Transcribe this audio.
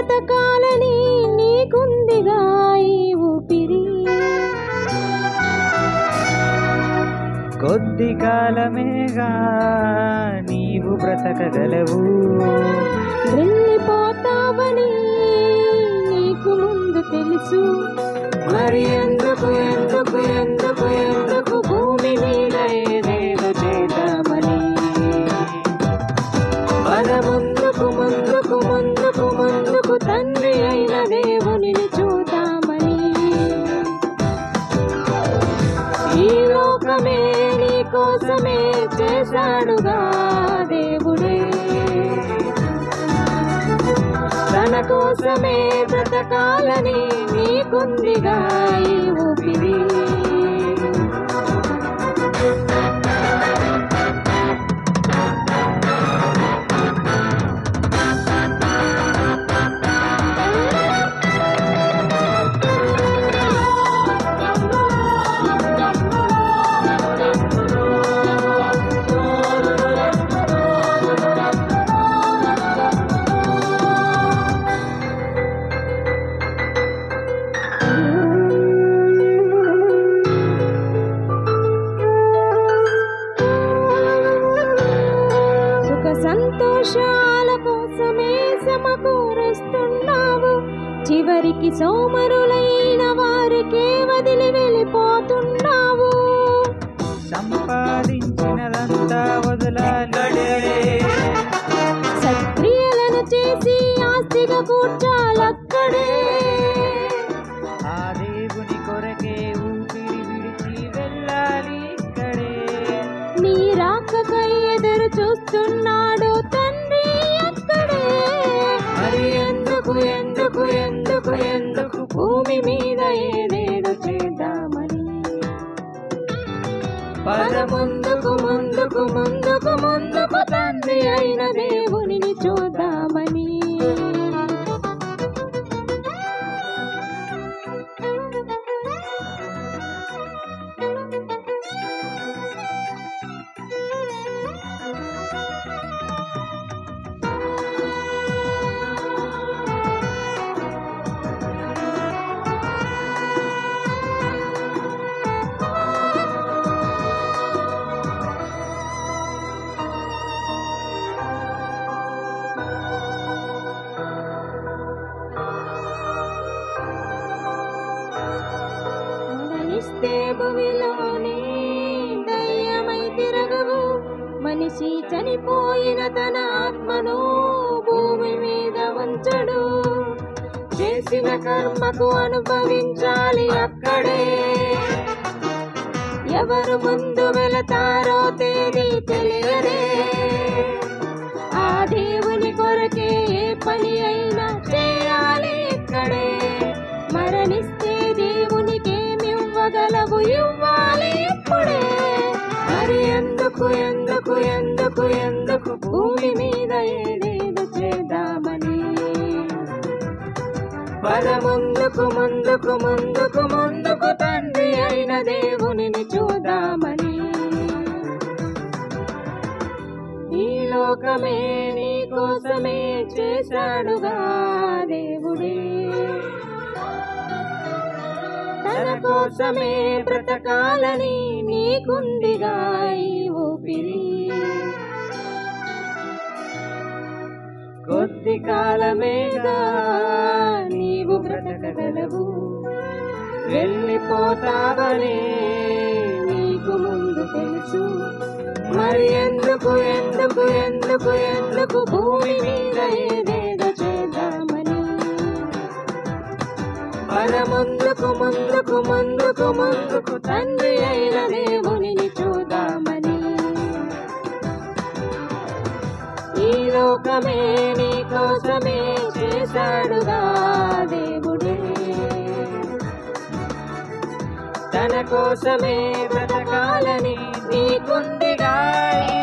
బ్రతకాలని నీకుందిగా ఈ ఊపిరి. కొద్ది కాలమేగా నీవు బ్రతకగలవు, వెళ్ళిపోతావని నీకు ముందు తెలుసు. మరి ఎందుకు ఎందుకు ఎందుకు ఎందుకు భూమి మీద ఏదేదో చేద్దామని. పద ముందుకు ముందుకు ముందుకు ముందుకు తండ్రి అయిన దేవుని చూద్దామని. ఈ లోకమే నీ కోసమే చేశాడుగా దేవుడే, తన కోసమే బ్రతకాలని నీకుందిగా ఈ ఊపిరి. సంతోషాల కోసమే సమకూరుస్తున్నావు, చివరికి సోమరులైన వారికే వదిలి వెళ్ళిపోతున్నావు. సంపాదించినదంతా వదలాలి, సత్క్రియలను చేసి ఆస్తిగా కూర్చాలక్కడే. ఆ దేవుని కొరకే ఊపిరి విడిచి వెళ్ళాలి ఇక్కడే. నీ రాకకై ఎదురు చూస్తున్నాడు తండ్రి అక్కడే. మరి ఎందుకు ఎందుకు ఎందుకు ఎందుకు భూమి మీద ఏదేదో చేద్దామని. పద ముందుకు ముందుకు ముందుకు ముందుకు తండ్రి అయిన దేవుని చూద్దామని. భూమిలోని దయ్యమై తిరగవు, మనిషి చనిపోయిన తన ఆత్మను భూమి మీద ఉంచడు. చేసిన కర్మకు అనుభవించాలి అక్కడే. ఎవరు ముందు వెళతారో తేదీ తెలియదే. ఆ దేవుని కొరకే ఏ పని అయినా చేయాలి ఇక్కడే. మరణిస్తే దేవునికి గలవు ఇవ్వాలి ఇప్పుడే. మరి ఎందుకు ఎందుకు ఎందుకు ఎందుకు భూమి మీద ఏదేదో చేద్దామని. పద ముందుకు ముందుకు ముందుకు ముందుకు తండ్రి అయిన దేవుని చూద్దామని. ఈ లోకమే నీ కోసమే చేశాడుగా దేవుడే, తన కోసమే బ్రతకాలని నీకుందిగా ఈ ఊపిరి. కొద్ది కాలమేగా నీవు బ్రతకగలవు, వెళ్ళిపోతావని నీకు ముందు తెలుసు. మరి ఎందుకు ఎందుకు ఎందుకు ఎందుకు భూమి మీద ఏదేదో చేద్దామని. పద ముందుకు ముందుకు ముందుకు ముందుకు తండ్రి అయిన దేవుని చూద్దామని. ఈ లోకమే నీ కోసమే చేశాడుగా దేవుడే, తన కోసమే బ్రతకాలని నీకుందిగా ఈ